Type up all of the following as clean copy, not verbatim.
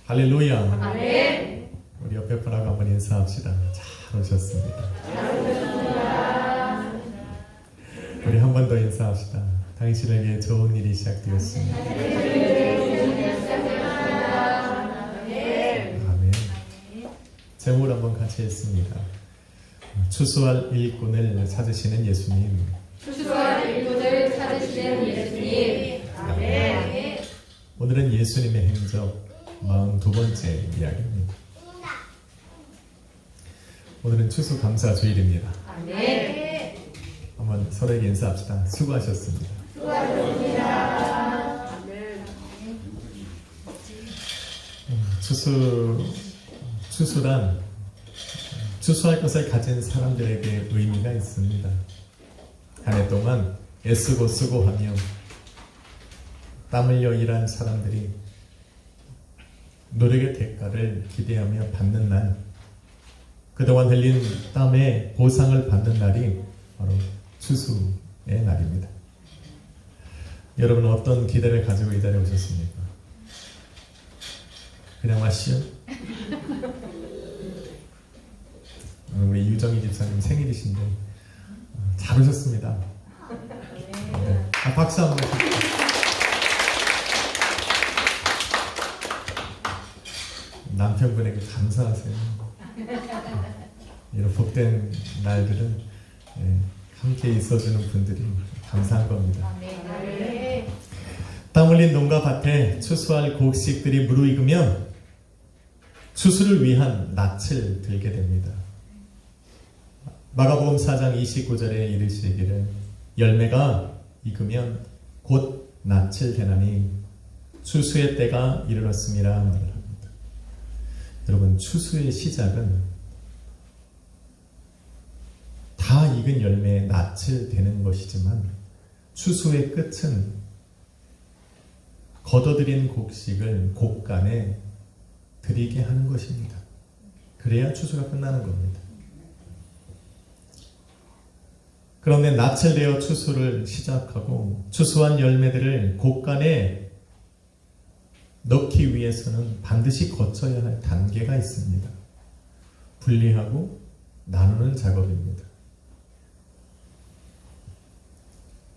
할렐루야. 아멘. 우리 옆에 분하고 한번 인사합시다. 잘 오셨습니다. 우리 한 번 더 인사합시다. 당신에게 좋은 일이 시작되었습니다. 아멘. 제목을 한번 같이 했습니다. 추수할 일꾼을 찾으시는 예수님. 추수할 일꾼을 찾으시는 예수님. 아멘. 오늘은 예수님의 행적 42번째 이야기입니다. 오늘은 추수감사주일입니다. 아멘. 한번 서로에게 인사합시다. 수고하셨습니다. 수고하셨습니다. 아멘. 추수란 추수할 것을 가진 사람들에게 의미가 있습니다. 한 해 동안 애쓰고 수고하며 땀 흘려 일한 사람들이 노력의 대가를 기대하며 받는 날, 그동안 흘린 땀의 보상을 받는 날이 바로 추수의 날입니다. 여러분은 어떤 기대를 가지고 이 자리에 오셨습니까? 그냥 마시오? 우리 유정희 집사님 생일이신데 잘 오셨습니다. 네. 박수 한번 주세요. 남편분에게 감사하세요. 이런 복된 날들은 함께 있어주는 분들이 감사한 겁니다. 땀 흘린 농가 밭에 추수할 곡식들이 무르익으면 추수를 위한 낯을 들게 됩니다. 마가복음 4장 29절에 이르시기를 열매가 익으면 곧 낯을 대나니 추수의 때가 이르렀음이라 말을 합니다. 여러분, 추수의 시작은 다 익은 열매에 낯을 대는 것이지만 추수의 끝은 걷어들인 곡식을 곡간에 들이게 하는 것입니다. 그래야 추수가 끝나는 겁니다. 그런데 낯을 내어 추수를 시작하고 추수한 열매들을 곡간에 넣기 위해서는 반드시 거쳐야 할 단계가 있습니다. 분리하고 나누는 작업입니다.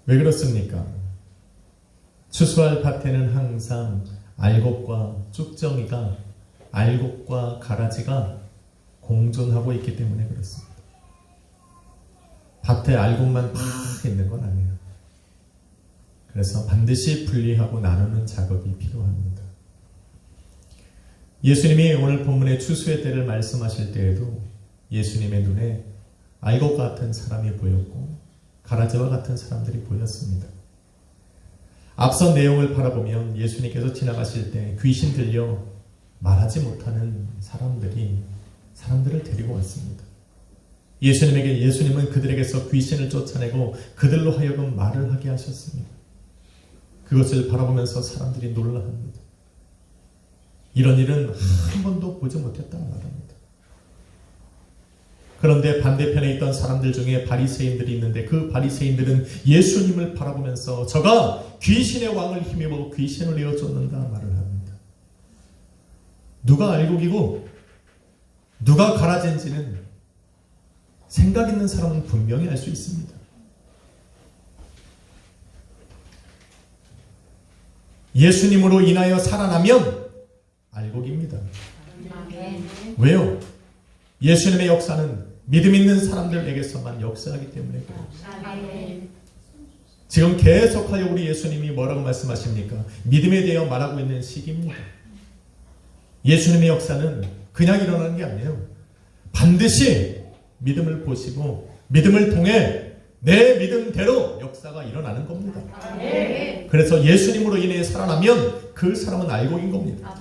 왜 그렇습니까? 추수할 밭에는 항상 알곡과 쭉정이가, 알곡과 가라지가 공존하고 있기 때문에 그렇습니다. 밭에 알곡만 팍 있는 건 아니에요. 그래서 반드시 분리하고 나누는 작업이 필요합니다. 예수님이 오늘 본문의 추수의 때를 말씀하실 때에도 예수님의 눈에 알곡 같은 사람이 보였고 가라지와 같은 사람들이 보였습니다. 앞선 내용을 바라보면 예수님께서 지나가실 때 귀신 들려 말하지 못하는 사람들을 데리고 왔습니다. 예수님은 그들에게서 귀신을 쫓아내고 그들로 하여금 말을 하게 하셨습니다. 그것을 바라보면서 사람들이 놀라합니다. 이런 일은 한 번도 보지 못했다고 말합니다. 그런데 반대편에 있던 사람들 중에 바리새인들이 있는데 그 바리새인들은 예수님을 바라보면서 저가 귀신의 왕을 힘입어 귀신을 내어쫓는다 말을 합니다. 누가 알곡이고 누가 가라지인지는 생각 있는 사람은 분명히 알 수 있습니다. 예수님으로 인하여 살아나면 알곡입니다. 왜요? 예수님의 역사는 믿음 있는 사람들에게서만 역사하기 때문에 그래요. 지금 계속하여 우리 예수님이 뭐라고 말씀하십니까? 믿음에 대해 말하고 있는 시기입니다. 예수님의 역사는 그냥 일어나는 게 아니에요. 반드시 믿음을 보시고 믿음을 통해 내 믿음대로 역사가 일어나는 겁니다. 그래서 예수님으로 인해 살아나면 그 사람은 알곡인 겁니다.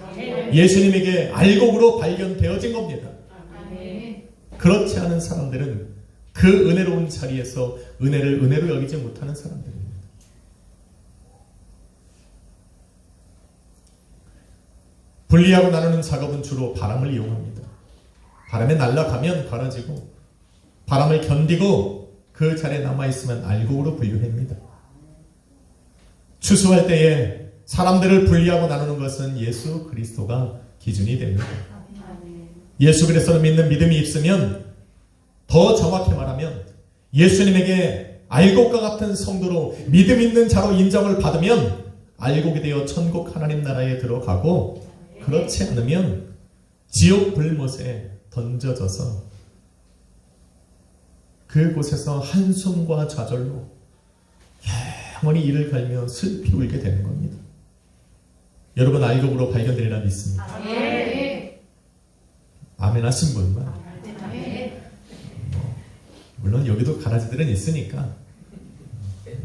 예수님에게 알곡으로 발견되어진 겁니다. 그렇지 않은 사람들은 그 은혜로운 자리에서 은혜를 은혜로 여기지 못하는 사람들입니다. 분리하고 나누는 작업은 주로 바람을 이용합니다. 바람에 날아가면 가라지고 바람을 견디고 그 자리에 남아있으면 알곡으로 분류합니다. 추수할 때에 사람들을 분리하고 나누는 것은 예수 그리스도가 기준이 됩니다. 예수 그리스도를 믿는 믿음이 있으면, 더 정확히 말하면 예수님에게 알곡과 같은 성도로 믿음 있는 자로 인정을 받으면 알곡이 되어 천국 하나님 나라에 들어가고, 그렇지 않으면 지옥 불못에 던져져서 그곳에서 한숨과 좌절로 영원히 이를 갈며 슬피 울게 되는 겁니다. 여러분 알곡으로 발견되리라 믿습니다. 아멘 하신 분만. 물론 여기도 가라지들은 있으니까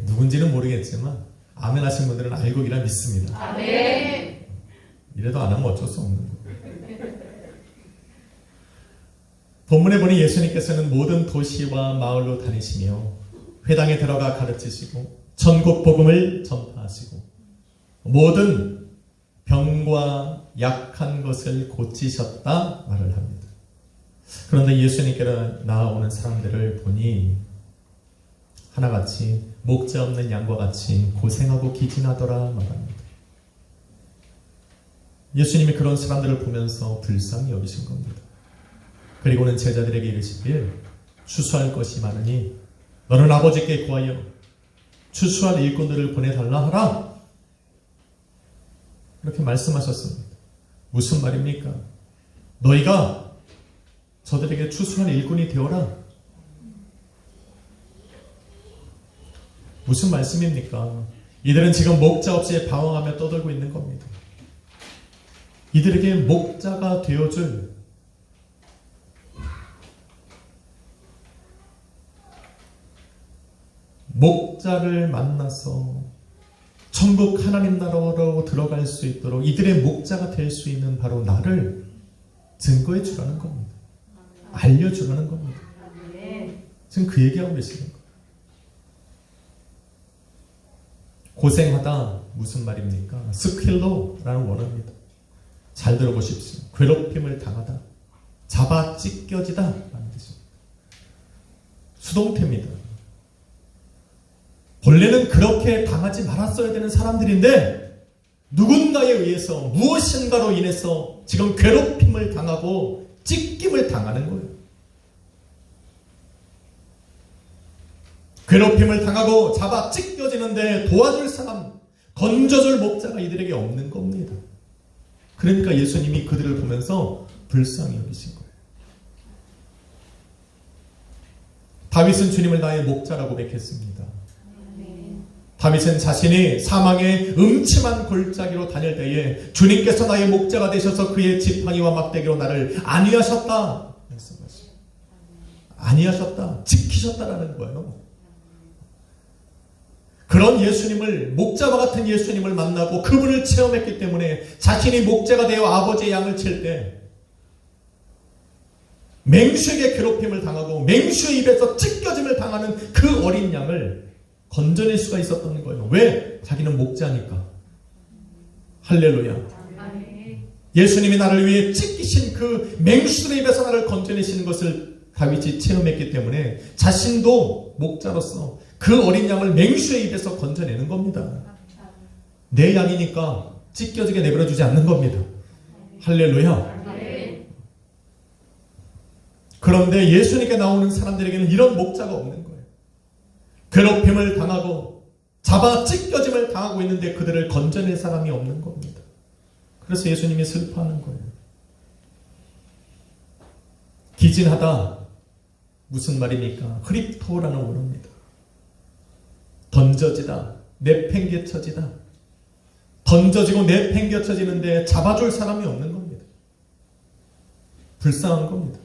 누군지는 모르겠지만 아멘 하신 분들은 알곡이라 믿습니다. 이래도 안 하면 어쩔 수 없는 거예요. 본문에 보니 예수님께서는 모든 도시와 마을로 다니시며 회당에 들어가 가르치시고 전국 복음을 전파하시고 모든 병과 약한 것을 고치셨다 말을 합니다. 그런데 예수님께로 나아오는 사람들을 보니 하나같이 목자 없는 양과 같이 고생하고 기진하더라 말합니다. 예수님이 그런 사람들을 보면서 불쌍히 여기신 겁니다. 그리고는 제자들에게 이르시길 추수할 것이 많으니 너는 아버지께 구하여 추수할 일꾼들을 보내달라 하라. 이렇게 말씀하셨습니다. 무슨 말입니까? 너희가 저들에게 추수할 일꾼이 되어라. 무슨 말씀입니까? 이들은 지금 목자 없이 방황하며 떠들고 있는 겁니다. 이들에게 목자가 되어줄 목자를 만나서 천국 하나님 나라로 들어갈 수 있도록 이들의 목자가 될 수 있는 바로 나를 증거해 주라는 겁니다. 알려주라는 겁니다. 지금 그 얘기하고 계시는 거예요. 고생하다 무슨 말입니까? 스킬로라는 원어입니다. 잘 들어보십시오. 괴롭힘을 당하다, 잡아 찢겨지다 라는 뜻입니다. 수동태입니다. 본래는 그렇게 당하지 말았어야 되는 사람들인데 누군가에 의해서 무엇인가로 인해서 지금 괴롭힘을 당하고 찢김을 당하는 거예요. 괴롭힘을 당하고 잡아 찢겨지는데 도와줄 사람, 건져줄 목자가 이들에게 없는 겁니다. 그러니까 예수님이 그들을 보면서 불쌍히 여기신 거예요. 다윗은 주님을 나의 목자라고 고백했습니다. 다윗은 자신이 사망의 음침한 골짜기로 다닐 때에 주님께서 나의 목자가 되셔서 그의 지팡이와 막대기로 나를 안위하셨다 말씀하시고, 안위하셨다, 지키셨다라는 거예요. 그런 예수님을, 목자와 같은 예수님을 만나고 그분을 체험했기 때문에 자신이 목자가 되어 아버지의 양을 칠 때 맹수에게 괴롭힘을 당하고 맹수의 입에서 찢겨짐을 당하는 그 어린 양을 건져낼 수가 있었던 거예요. 왜? 자기는 목자니까. 할렐루야. 예수님이 나를 위해 찢기신 그 맹수들의 입에서 나를 건져내시는 것을 다윗이 체험했기 때문에 자신도 목자로서 그 어린 양을 맹수의 입에서 건져내는 겁니다. 내 양이니까 찢겨지게 내버려두지 않는 겁니다. 할렐루야. 그런데 예수님께 나오는 사람들에게는 이런 목자가 없는 거예요. 괴롭힘을 당하고 잡아 찢겨짐을 당하고 있는데 그들을 건져낼 사람이 없는 겁니다. 그래서 예수님이 슬퍼하는 거예요. 기진하다 무슨 말입니까? 흐립토라는 원어입니다. 던져지다, 내팽개쳐지다. 던져지고 내팽개쳐지는데 잡아줄 사람이 없는 겁니다. 불쌍한 겁니다.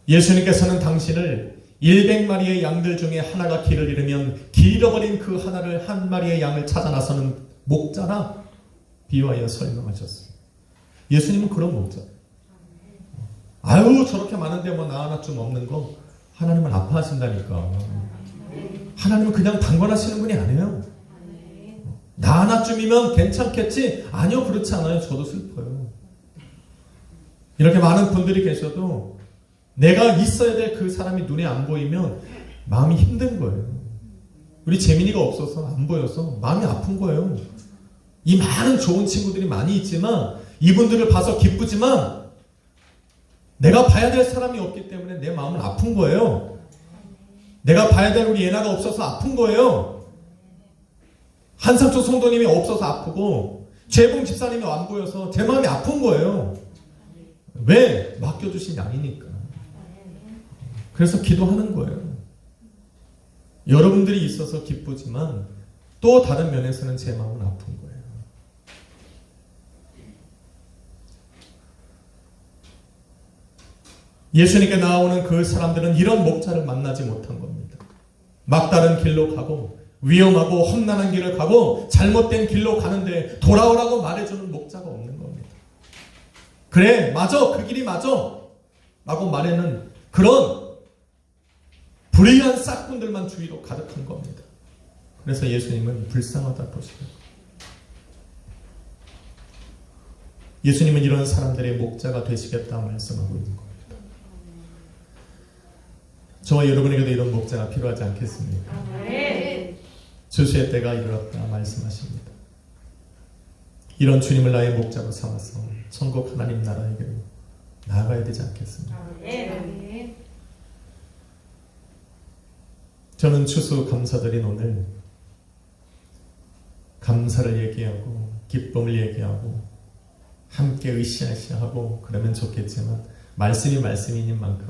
예수님께서는 당신을 100마리의 양들 중에 하나가 길을 잃으면 길어버린 그 하나를 한 마리의 양을 찾아 나서는 목자라 비유하여 설명하셨어요. 예수님은 그런 목자. 아유 저렇게 많은데 뭐 나 하나 좀 없는 거. 하나님은 아파하신다니까. 하나님은 그냥 방관하시는 분이 아니에요. 나 하나쯤이면 괜찮겠지? 아니요, 그렇지 않아요. 저도 슬퍼요. 이렇게 많은 분들이 계셔도 내가 있어야 될 그 사람이 눈에 안 보이면 마음이 힘든 거예요. 우리 재민이가 없어서 안 보여서 마음이 아픈 거예요. 이 많은 좋은 친구들이 많이 있지만 이분들을 봐서 기쁘지만 내가 봐야 될 사람이 없기 때문에 내 마음은 아픈 거예요. 내가 봐야 될 우리 예나가 없어서 아픈 거예요. 한상초 성도님이 없어서 아프고 재봉 집사님이 안 보여서 제 마음이 아픈 거예요. 왜? 맡겨주신 양이니까. 그래서 기도하는 거예요. 여러분들이 있어서 기쁘지만 또 다른 면에서는 제 마음은 아픈 거예요. 예수님께 나오는 그 사람들은 이런 목자를 만나지 못한 겁니다. 막다른 길로 가고 위험하고 험난한 길을 가고 잘못된 길로 가는데 돌아오라고 말해주는 목자가 없는 겁니다. 그래, 맞아, 그 길이 맞아 라고 말하는 그런 불의한 싹군들만 주위로 가득한 겁니다. 그래서 예수님은 불쌍하다 보시고, 예수님은 이런 사람들의 목자가 되시겠다 말씀하고 있는 겁니다. 저와 여러분에게도 이런 목자가 필요하지 않겠습니까? 주수의 때가 이르렀다 말씀하십니다. 이런 주님을 나의 목자로 삼아서 천국 하나님 나라에게로 나아가야 되지 않겠습니까? 저는 추수 감사드린 오늘 감사를 얘기하고 기쁨을 얘기하고 함께 으쌰으쌰하고 그러면 좋겠지만 말씀이 말씀인 만큼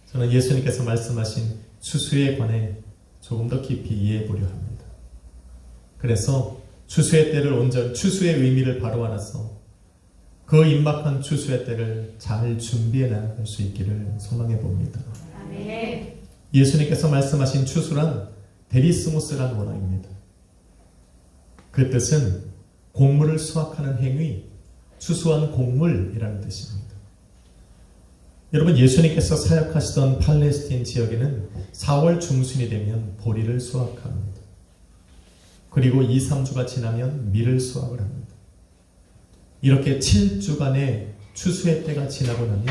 저는 예수님께서 말씀하신 추수에 관해 조금 더 깊이 이해해 보려 합니다. 그래서 추수의 때를 온전 추수의 의미를 바로 알아서 그 임박한 추수의 때를 잘 준비해 나갈 수 있기를 소망해 봅니다. 예수님께서 말씀하신 추수란 데리스모스란 원어입니다. 그 뜻은 곡물을 수확하는 행위, 추수한 곡물이라는 뜻입니다. 여러분, 예수님께서 사역하시던 팔레스틴 지역에는 4월 중순이 되면 보리를 수확합니다. 그리고 2, 3주가 지나면 밀을 수확을 합니다. 이렇게 7주간의 추수의 때가 지나고 나면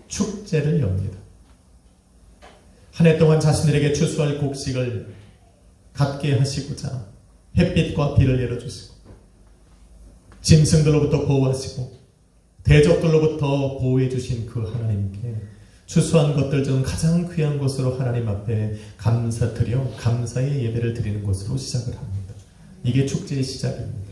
축제를 엽니다. 한 해 동안 자신들에게 추수할 곡식을 갖게 하시고자 햇빛과 비를 내려주시고 짐승들로부터 보호하시고 대적들로부터 보호해 주신 그 하나님께 추수한 것들 중 가장 귀한 것으로 하나님 앞에 감사드려 감사의 예배를 드리는 것으로 시작을 합니다. 이게 축제의 시작입니다.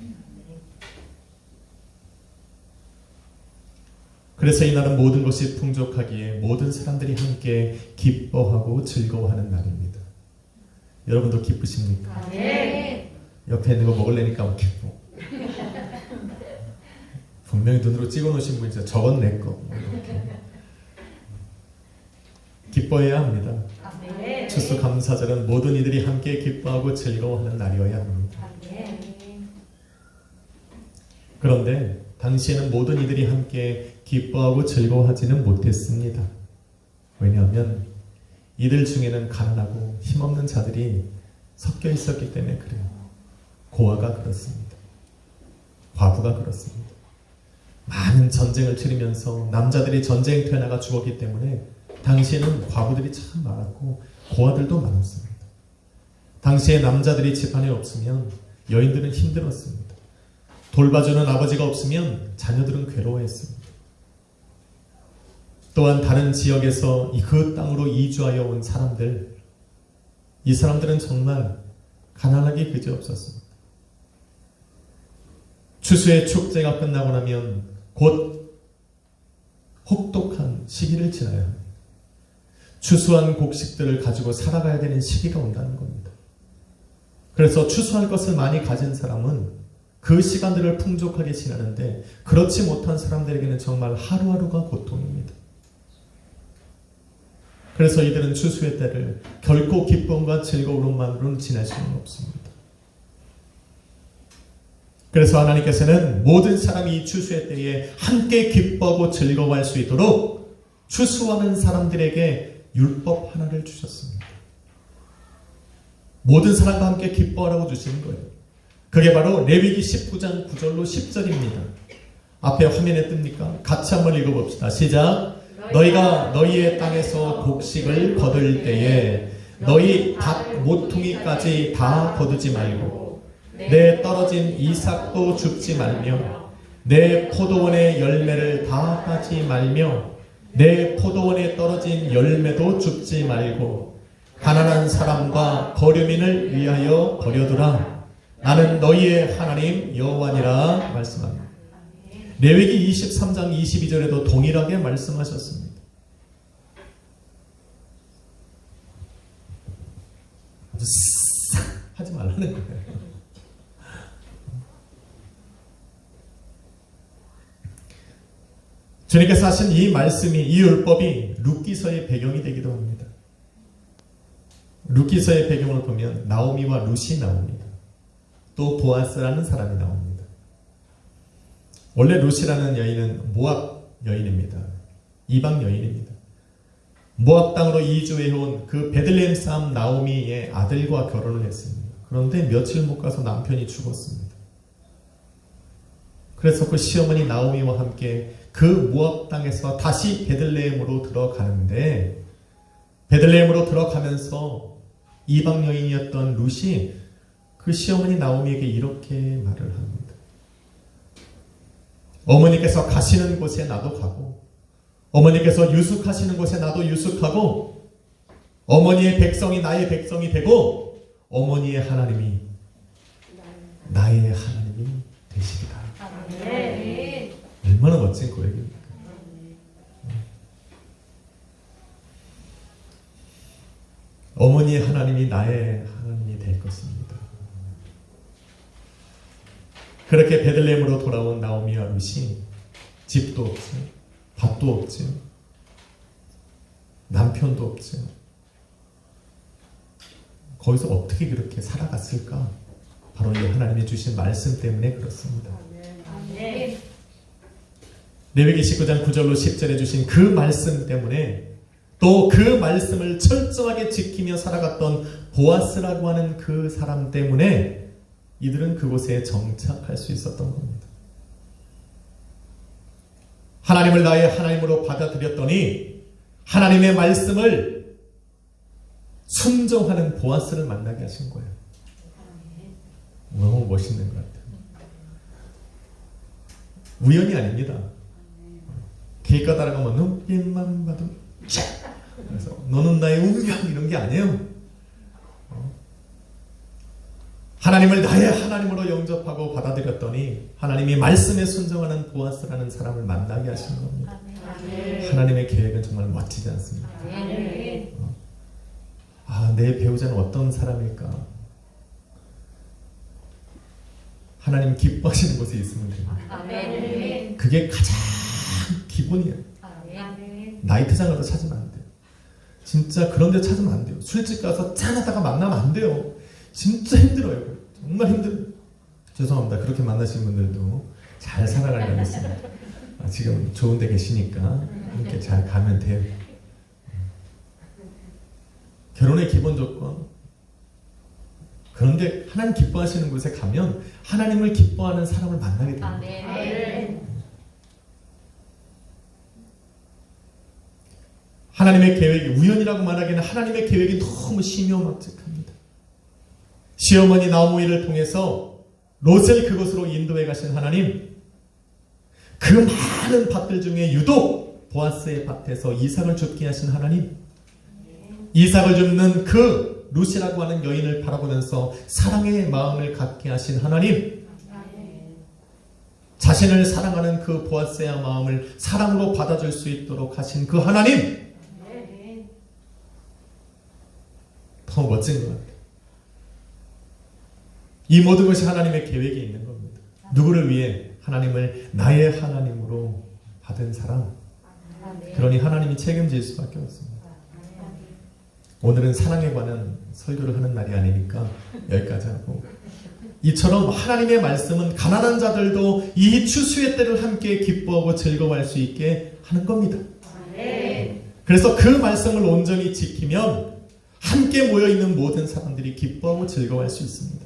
그래서 이날은 모든 것이 풍족하기에 모든 사람들이 함께 기뻐하고 즐거워하는 날입니다. 여러분도 기쁘십니까? 네. 옆에 있는 거 먹으려니까 기뻐. 분명히 눈으로 찍어놓으신 분이 저건 내 거. 기뻐해야 합니다. 추수 감사절은 모든 이들이 함께 기뻐하고 즐거워하는 날이어야 합니다. 그런데 당시에는 모든 이들이 함께 기뻐하고 즐거워하지는 못했습니다. 왜냐하면 이들 중에는 가난하고 힘없는 자들이 섞여 있었기 때문에 그래요. 고아가 그렇습니다. 과부가 그렇습니다. 많은 전쟁을 치르면서 남자들이 전쟁터에 나가 죽었기 때문에 당시에는 과부들이 참 많았고 고아들도 많았습니다. 당시에 남자들이 집안에 없으면 여인들은 힘들었습니다. 돌봐주는 아버지가 없으면 자녀들은 괴로워했습니다. 또한 다른 지역에서 그 땅으로 이주하여 온 사람들, 이 사람들은 정말 가난하기 그지없었습니다. 추수의 축제가 끝나고 나면 곧 혹독한 시기를 지나야 합니다. 추수한 곡식들을 가지고 살아가야 되는 시기가 온다는 겁니다. 그래서 추수할 것을 많이 가진 사람은 그 시간들을 풍족하게 지나는데 그렇지 못한 사람들에게는 정말 하루하루가 고통입니다. 그래서 이들은 추수의 때를 결코 기쁨과 즐거움만으로는 지낼 수는 없습니다. 그래서 하나님께서는 모든 사람이 이 추수의 때에 함께 기뻐하고 즐거워할 수 있도록 추수하는 사람들에게 율법 하나를 주셨습니다. 모든 사람과 함께 기뻐하라고 주시는 거예요. 그게 바로 레위기 19장 9절로 10절입니다. 앞에 화면에 뜹니까? 같이 한번 읽어봅시다. 시작. 너희가 너희의 땅에서 곡식을 거둘 때에 너희 밭 모퉁이까지 다 거두지 말고 내 떨어진 이삭도 줍지 말며 내 포도원의 열매를 다 따지 말며 내 포도원에 떨어진 열매도 줍지 말고 가난한 사람과 거류민을 위하여 버려두라. 나는 너희의 하나님 여호와니라 말씀합니다. 레위기 23장 22절에도 동일하게 말씀하셨습니다. 아주 싹 하지 말라는 거예요. 주님께서 하신 이 말씀이, 이 율법이 룻기서의 배경이 되기도 합니다. 룻기서의 배경을 보면 나오미와 룻이 나옵니다. 또 보아스라는 사람이 나옵니다. 원래 룻이라는 여인은 모압 여인입니다. 이방 여인입니다. 모압 땅으로 이주해온 그 베들레헴 사람 나오미의 아들과 결혼을 했습니다. 그런데 며칠 못 가서 남편이 죽었습니다. 그래서 그 시어머니 나오미와 함께 그 모압 땅에서 다시 베들레헴으로 들어가는데, 베들레헴으로 들어가면서 이방 여인이었던 룻이 그 시어머니 나오미에게 이렇게 말을 합니다. 어머니께서 가시는 곳에 나도 가고 어머니께서 유숙하시는 곳에 나도 유숙하고 어머니의 백성이 나의 백성이 되고 어머니의 하나님이 나의 하나님이 되시리라. 얼마나 멋진 고백입니까? 어머니의 하나님이 나의 하나님이 될 것입니다. 그렇게 베들레헴으로 돌아온 나오미와 룻이 집도 없죠, 밥도 없죠, 남편도 없죠. 거기서 어떻게 그렇게 살아갔을까? 바로 이 하나님이 주신 말씀 때문에 그렇습니다. 레위기 19장 9절로 10절에 주신 그 말씀 때문에, 또 그 말씀을 철저하게 지키며 살아갔던 보아스라고 하는 그 사람 때문에 이들은 그곳에 정착할 수 있었던 겁니다. 하나님을 나의 하나님으로 받아들였더니 하나님의 말씀을 순종하는 보아스를 만나게 하신 거예요. 너무 멋있는 것 같아요. 우연이 아닙니다. 길 가다가 눈빛만 봐도 그래서 너는 나의 운명 이런 게 아니에요. 하나님을 나의 하나님으로 영접하고 받아들였더니 하나님이 말씀에 순종하는 보아스라는 사람을 만나게 하신 겁니다. 하나님의 계획은 정말 멋지지 않습니까? 내 배우자는 어떤 사람일까? 하나님 기뻐하시는 곳에 있으면 됩니다. 그게 가장 기본이에요. 나이트장 가서 찾으면 안 돼요. 진짜 그런 데 찾으면 안 돼요. 술집 가서 짠하다가 만나면 안 돼요. 진짜 힘들어요. 정말 힘들어요. 죄송합니다. 그렇게 만나신 분들도 잘 살아가려고 했습니다. 지금 좋은 데 계시니까 이렇게 잘 가면 돼요. 결혼의 기본 조건. 그런데 하나님 기뻐하시는 곳에 가면 하나님을 기뻐하는 사람을 만나게 됩니다. 하나님의 계획이 우연이라고 말하기에는 하나님의 계획이 너무 심오막측합니다. 시어머니 나오미를 통해서 롯을 그곳으로 인도해 가신 하나님, 그 많은 밭들 중에 유독 보아스의 밭에서 이삭을 줍게 하신 하나님, 이삭을 줍는 그 룻이라고 하는 여인을 바라보면서 사랑의 마음을 갖게 하신 하나님, 자신을 사랑하는 그 보아스의 마음을 사랑으로 받아줄 수 있도록 하신 그 하나님, 더 멋진 것 같아요. 이 모든 것이 하나님의 계획에 있는 겁니다. 누구를 위해? 하나님을 나의 하나님으로 받은 사람. 그러니 하나님이 책임질 수밖에 없습니다. 오늘은 사랑에 관한 설교를 하는 날이 아니니까 여기까지 하고, 이처럼 하나님의 말씀은 가난한 자들도 이 추수의 때를 함께 기뻐하고 즐거워할 수 있게 하는 겁니다. 그래서 그 말씀을 온전히 지키면 함께 모여있는 모든 사람들이 기뻐하고 즐거워할 수 있습니다.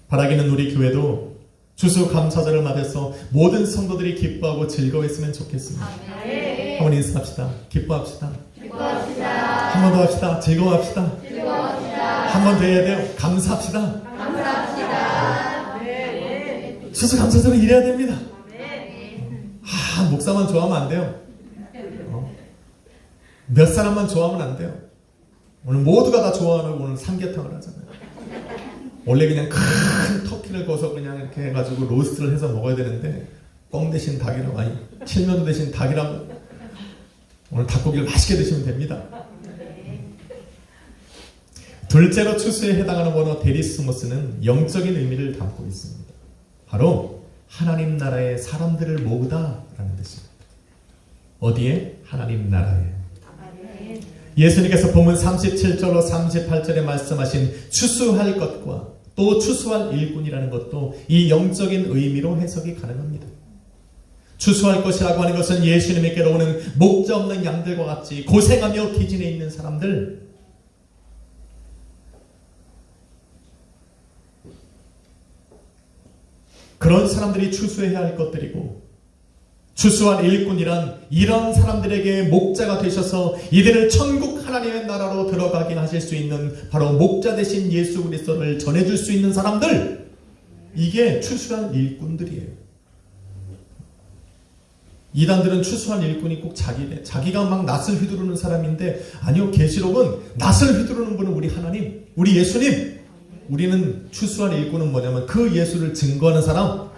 바라기는 우리 교회도 추수감사절을 맞아서 모든 성도들이 기뻐하고 즐거워했으면 좋겠습니다. 한번 인사합시다. 기뻐합시다. 한 번 더 합시다. 즐거워합시다. 한 번 더 해야 돼요. 감사합시다. 추수감사절은 이래야 됩니다. 다 목사만 좋아하면 안 돼요. 몇 사람만 좋아하면 안 돼요. 오늘 모두가 다 좋아하고 오늘 삼계탕을 하잖아요. 원래 그냥 큰 터키를 거서 그냥 이렇게 해가지고 로스트를 해서 먹어야 되는데 뻥 대신 닭이라고, 아니 칠면조 대신 닭이라고 오늘 닭고기를 맛있게 드시면 됩니다. 둘째로 추수에 해당하는 원어 데리스모스는 영적인 의미를 담고 있습니다. 바로 하나님 나라의 사람들을 모으다 라는 뜻입니다. 어디에? 하나님 나라에. 예수님께서 본문 37절로 38절에 말씀하신 추수할 것과 또 추수할 일꾼이라는 것도 이 영적인 의미로 해석이 가능합니다. 추수할 것이라고 하는 것은 예수님께로 오는 목자 없는 양들과 같이 고생하며 기진에 있는 사람들, 그런 사람들이 추수해야 할 것들이고, 추수할 일꾼이란 이런 사람들에게 목자가 되셔서 이들을 천국 하나님의 나라로 들어가게 하실 수 있는 바로 목자 되신 예수 그리스도를 전해줄 수 있는 사람들, 이게 추수할 일꾼들이에요. 이단들은 추수할 일꾼이 꼭 자기가 막 낫을 휘두르는 사람인데, 아니요, 계시록은 낫을 휘두르는 분은 우리 하나님, 우리 예수님. 우리는 추수할 일꾼은 뭐냐면 그 예수를 증거하는 사람,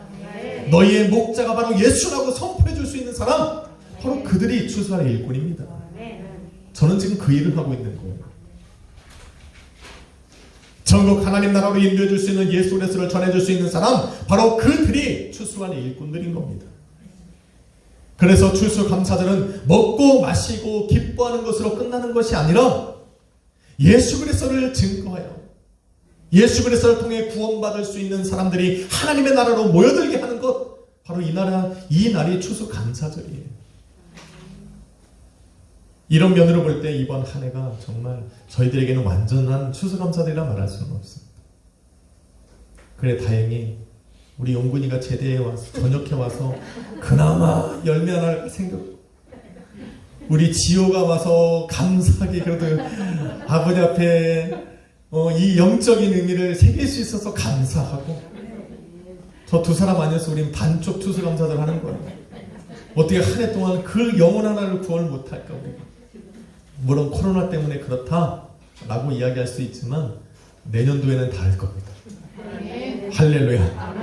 너희의 목자가 바로 예수라고 선포해 줄 수 있는 사람, 바로 그들이 추수할 일꾼입니다. 저는 지금 그 일을 하고 있는 거예요. 전국 하나님 나라로 인도해 줄 수 있는 예수 그리스도를 전해줄 수 있는 사람, 바로 그들이 추수할 일꾼들인 겁니다. 그래서 추수감사절은 먹고 마시고 기뻐하는 것으로 끝나는 것이 아니라 예수 그리스도를 증거하여 예수 그리스도를 통해 구원받을 수 있는 사람들이 하나님의 나라로 모여들게 하는 것, 바로 이 날이 추수감사절이에요. 이런 면으로 볼 때 이번 한 해가 정말 저희들에게는 완전한 추수감사절이라 말할 수는 없습니다. 그래, 다행히 우리 용군이가 제대에 와서, 전역해 와서 그나마 열매 하나가 생겼고, 우리 지호가 와서 감사하게 그래도 아버지 앞에 이 영적인 의미를 새길 수 있어서 감사하고, 저 두 사람 아니어서 우린 반쪽 추수감사절 하는 거예요. 어떻게 한 해 동안 그 영혼 하나를 구원을 못할까 우리가. 물론 코로나 때문에 그렇다라고 이야기할 수 있지만 내년도에는 다를 겁니다. 할렐루야.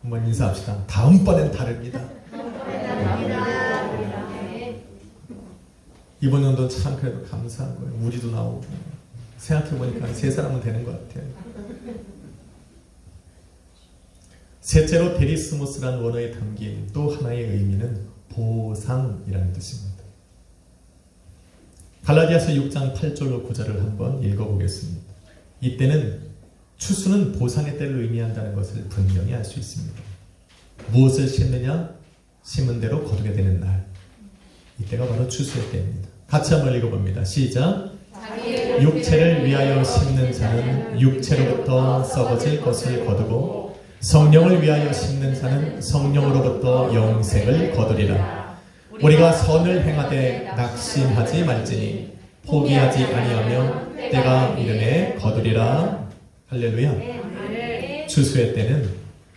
한번 인사합시다. 다음번엔 다릅니다. 이번 연도는 참 그래도 감사한 거예요. 우리도 나오고 생각해보니까 세 사람은 되는 것 같아요. 셋째로 데리스모스라는 원어에 담긴 또 하나의 의미는 보상이라는 뜻입니다. 갈라디아서 6장 8절로 9절을 한번 읽어보겠습니다. 이때는 추수는 보상의 때를 의미한다는 것을 분명히 알 수 있습니다. 무엇을 심느냐? 심은 대로 거두게 되는 날, 이때가 바로 추수의 때입니다. 같이 한번 읽어봅니다. 시작. 육체를 위하여 심는 자는 육체로부터 썩어질 것을 거두고 성령을 위하여 심는 자는 성령으로부터 영생을 거두리라. 우리가 선을 행하되 낙심하지 말지니 포기하지 아니하며 때가 이르매 거두리라. 할렐루야. 추수의 때는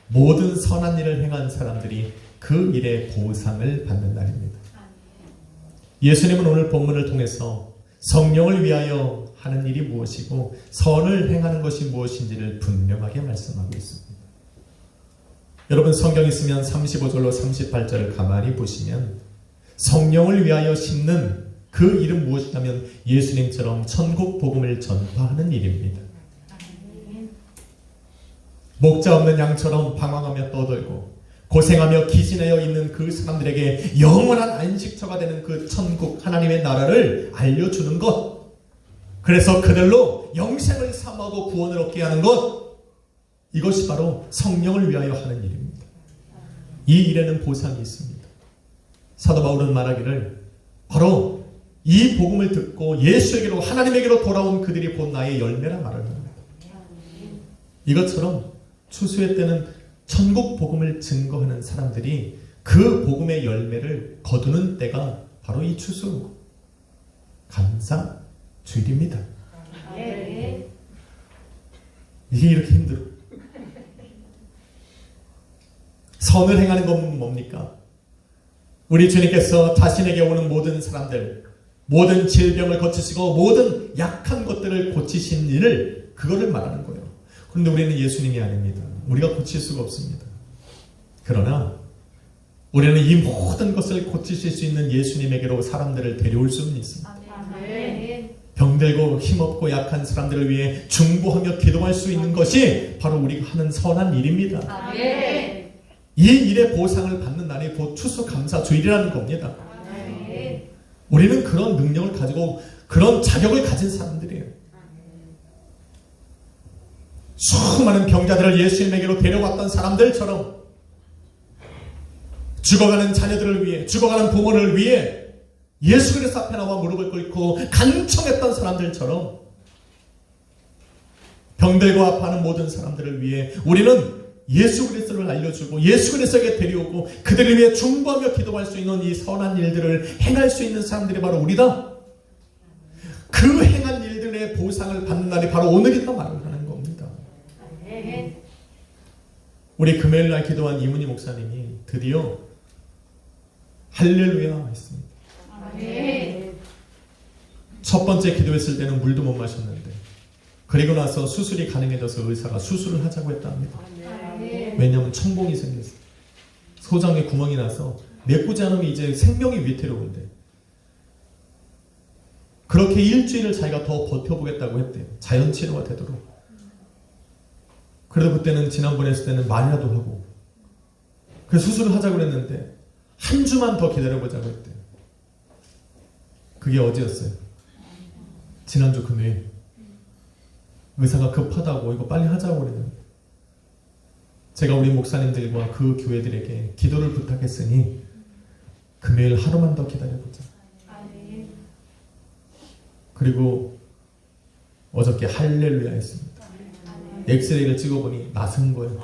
모든 선한 일을 행한 사람들이 그 일의 보상을 받는 날입니다. 예수님은 오늘 본문을 통해서 성령을 위하여 하는 일이 무엇이고 선을 행하는 것이 무엇인지를 분명하게 말씀하고 있습니다. 여러분, 성경 있으면 35절로 38절을 가만히 보시면 성령을 위하여 심는 그 일은 무엇이냐면 예수님처럼 천국 복음을 전파하는 일입니다. 목자 없는 양처럼 방황하며 떠돌고 고생하며 기진하여 있는 그 사람들에게 영원한 안식처가 되는 그 천국 하나님의 나라를 알려주는 것, 그래서 그들로 영생을 삼하고 구원을 얻게 하는 것, 이것이 바로 성령을 위하여 하는 일입니다. 이 일에는 보상이 있습니다. 사도 바울은 말하기를 바로 이 복음을 듣고 예수에게로, 하나님에게로 돌아온 그들이 본 나의 열매라 말을 합니다. 이것처럼 추수의 때는 천국 복음을 증거하는 사람들이 그 복음의 열매를 거두는 때가 바로 이 추수 감사 주일입니다. 이게 이렇게 힘들어. 선을 행하는 건 뭡니까? 우리 주님께서 자신에게 오는 모든 사람들, 모든 질병을 고치시고 모든 약한 것들을 고치신 일을 그거를 말하는 거예요. 그런데 우리는 예수님이 아닙니다. 우리가 고칠 수가 없습니다. 그러나 우리는 이 모든 것을 고치실 수 있는 예수님에게로 사람들을 데려올 수는 있습니다. 병들고 힘없고 약한 사람들을 위해 중보하며 기도할 수 있는 것이 바로 우리가 하는 선한 일입니다. 이 일의 보상을 받는 날이 곧 추수감사주일이라는 겁니다. 우리는 그런 능력을 가지고 그런 자격을 가진 사람들이에요. 수많은 병자들을 예수님에게로 데려왔던 사람들처럼 죽어가는 자녀들을 위해, 죽어가는 부모를 위해 예수 그리스도 앞에 나와 무릎을 꿇고 간청했던 사람들처럼 병들고 아파하는 모든 사람들을 위해 우리는 예수 그리스도를 알려주고 예수 그리스도에게 데려오고 그들을 위해 중보하며 기도할 수 있는 이 선한 일들을 행할 수 있는 사람들이 바로 우리다. 그 행한 일들의 보상을 받는 날이 바로 오늘이다 말을 하는 겁니다. 우리 금요일날 기도한 이문희 목사님이 드디어 할렐루야 했습니다. 첫 번째 기도했을 때는 물도 못 마셨는데 그리고 나서 수술이 가능해져서 의사가 수술을 하자고 했답니다. 왜냐하면 천공이 생겼어요. 소장에 구멍이 나서 메꾸지 않으면 이제 생명이 위태로운데 그렇게 일주일을 자기가 더 버텨보겠다고 했대요. 자연치료가 되도록. 그래도 그때는 지난번에 했을 때는 말이라도 하고 그래서 수술을 하자고 했는데 한 주만 더 기다려보자고 했대요. 그게 어제였어요. 지난주 금요일. 의사가 급하다고 이거 빨리 하자고 그랬는데 제가 우리 목사님들과 그 교회들에게 기도를 부탁했으니 금요일 하루만 더 기다려보자. 그리고 어저께 할렐루야 했습니다. 엑스레이를 찍어보니 나선 거예요.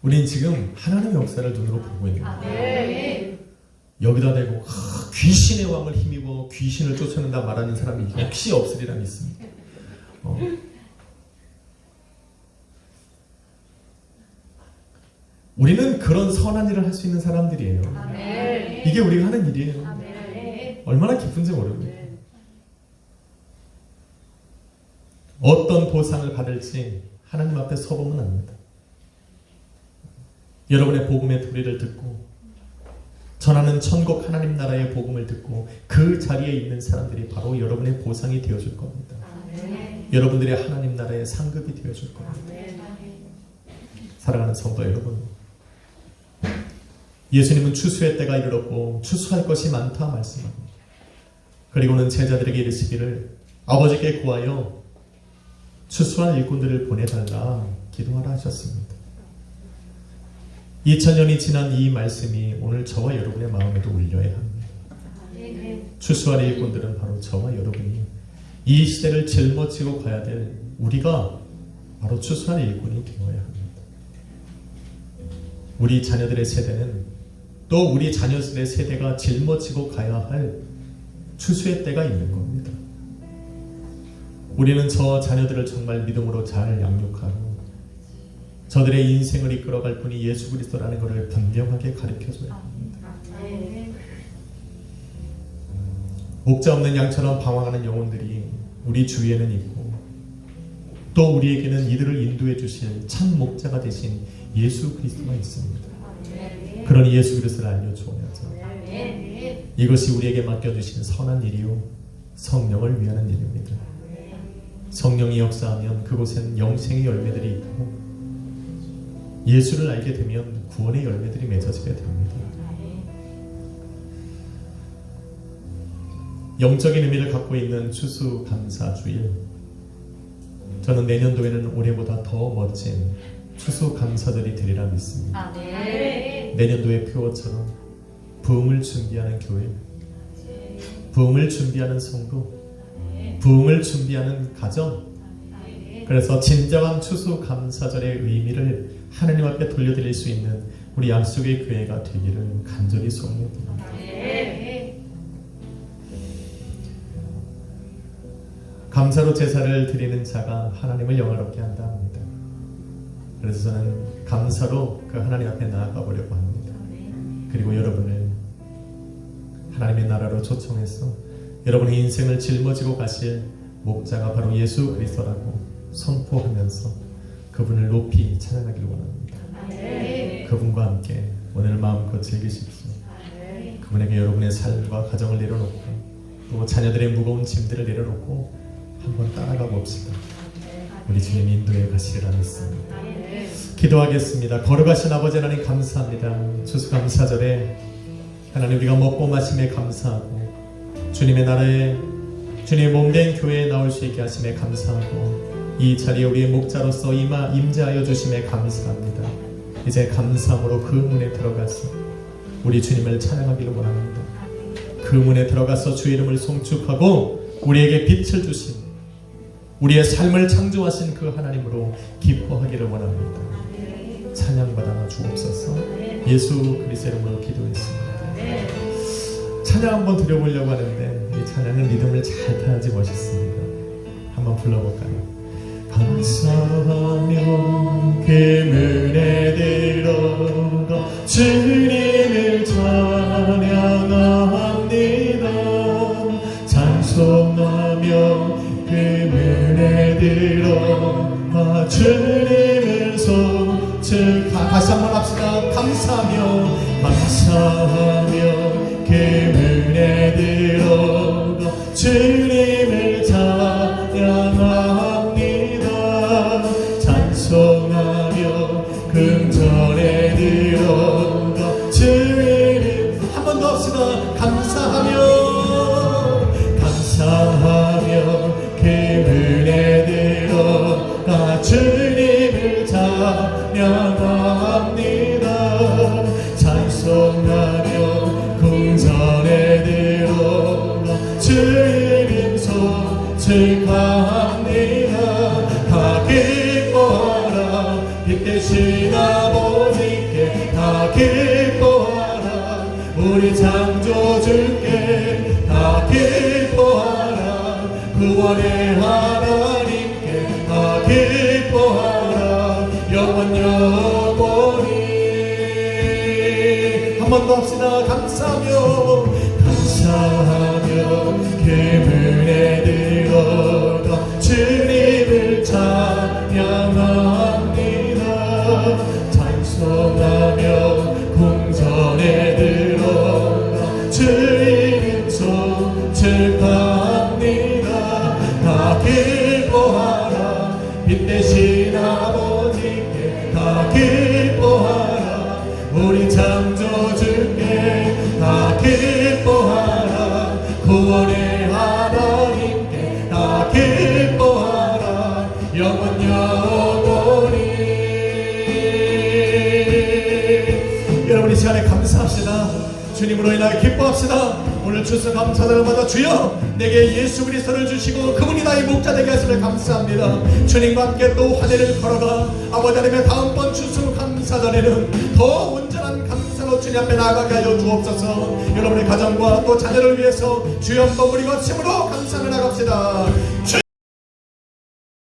우린 지금 하나님의 역사를 눈으로 보고 있는 거예요. 여기다 대고 귀신의 왕을 힘입어 귀신을 쫓아낸다 말하는 사람이 역시 없으리라 믿습니다. 우리는 그런 선한 일을 할 수 있는 사람들이에요. 이게 우리가 하는 일이에요. 얼마나 기쁜지 모릅니다. 어떤 보상을 받을지 하나님 앞에 서보면 압니다. 여러분의 복음의 소리를 듣고 전하는 천국 하나님 나라의 복음을 듣고 그 자리에 있는 사람들이 바로 여러분의 보상이 되어줄 겁니다. 여러분들의 하나님 나라의 상급이 되어줄 겁니다. 사랑하는 성도 여러분, 예수님은 추수의 때가 이르렀고 추수할 것이 많다 말씀합니다. 그리고는 제자들에게 이르시기를 아버지께 구하여 추수할 일꾼들을 보내달라 기도하라 하셨습니다. 2000년이 지난 이 말씀이 오늘 저와 여러분의 마음에도 울려야 합니다. 추수할 일꾼들은 바로 저와 여러분이 이 시대를 짊어지고 가야 될 우리가 바로 추수할 일꾼이 되어야 합니다. 우리 자녀들의 세대는 또 우리 자녀들의 세대가 짊어지고 가야 할 추수의 때가 있는 겁니다. 우리는 저 자녀들을 정말 믿음으로 잘 양육하고 저들의 인생을 이끌어갈 분이 예수 그리스도라는 것을 분명하게 가르쳐줘야 합니다. 목자 없는 양처럼 방황하는 영혼들이 우리 주위에는 있고 또 우리에게는 이들을 인도해 주실 참 목자가 되신 예수 그리스도가 있습니다. 그러니 예수 그리스도를 알려주어야죠. 이것이 우리에게 맡겨주신 선한 일이요 성령을 위하는 일입니다. 성령이 역사하면 그곳에는 영생의 열매들이 있고 예수를 알게 되면 구원의 열매들이 맺어지게 됩니다. 영적인 의미를 갖고 있는 추수감사주일, 저는 내년도에는 올해보다 더 멋진 추수감사절이 되리라 믿습니다. 내년도의 표어처럼 부흥을 준비하는 교회, 부흥을 준비하는 성도, 부흥을 준비하는 가정, 그래서 진정한 추수감사절의 의미를 하나님 앞에 돌려드릴 수 있는 우리 약속의 교회가 되기를 간절히 소원합니다. 감사로 제사를 드리는 자가 하나님을 영화롭게 한다 합니다. 그래서 저는 감사로 그 하나님 앞에 나아가 보려고 합니다. 바로 초청해서 여러분의 인생을 짊어지고 가실 목자가 바로 예수 그리스도라고 선포하면서 그분을 높이 찬양하기를 원합니다. 그분과 함께 오늘 마음껏 즐기십시오. 그분에게 여러분의 삶과 가정을 내려놓고 또 자녀들의 무거운 짐들을 내려놓고 한번 따라가 봅시다. 우리 주님 인도에 가시리라 믿습니다. 기도하겠습니다. 거룩하신 아버지 하나님 감사합니다. 추수감사절에 하나님 우리가 먹고 마심에 감사하고 주님의 나라에 주님의 몸된 교회에 나올 수 있게 하심에 감사하고 이 자리에 우리의 목자로서 임재하여 주심에 감사합니다. 이제 감사함으로 그 문에 들어가서 우리 주님을 찬양하기를 원합니다. 그 문에 들어가서 주 이름을 송축하고 우리에게 빛을 주신 우리의 삶을 창조하신 그 하나님으로 기뻐하기를 원합니다. 찬양받아 주옵소서. 예수 그리스도의 이름으로 기도했습니다. 찬양 한번 드려보려고 하는데 이 찬양은 리듬을 잘 타야지 멋있습니다. 한번 불러볼까요? 감사하며 그 문에 들어가 주님을 찬양합니다. 찬송하며 그 문에 들어가 주님을 송축하 다시 한번 합시다. 감사하며 그 문에 들어가 주님을 찬양합니다. 찬송하며 금전에 들어가 주님 한 번 더 합시다. 감사하며 그 문에 들어가 주님을 찬양합니다. 찬송하며 궁전에 들어가 주님 송축합니다. 다 기뻐하라 빛 대신 아버지께 다 기뻐하라 우리 창조주께 다 기뻐하라 구원의 하나님께 다 기뻐하라 영원히 한 번 더 합시다. 감사하며 그 문에 들어가 주님을 찬양합니다. 찬송하며 궁전에 들어가 주님 송축합니다. 다 기뻐하라 빛 대신 아버지께 다 기뻐하라 우리 창조주께 다 기뻐하라 구원의 하나님께 다 기뻐하라 영원히 여러분 이 시간에 감사합시다. 주님으로 인하여 기뻐합시다. 오늘 추수감사절을 받아 주여 내게 예수 그리스도를 주시고 그분이 나의 목자 되게 하심을 감사합니다. 주님과 함께 또 한 해를 걸어가 아버지 하나님의 다음번 추수감사절에는 더 온전한 감사로 주님 앞에 나아가게 하여 주옵소서. 여러분의 가정과 또 자녀를 위해서 주여 한번 우리 거침으로 감사를 나갑시다.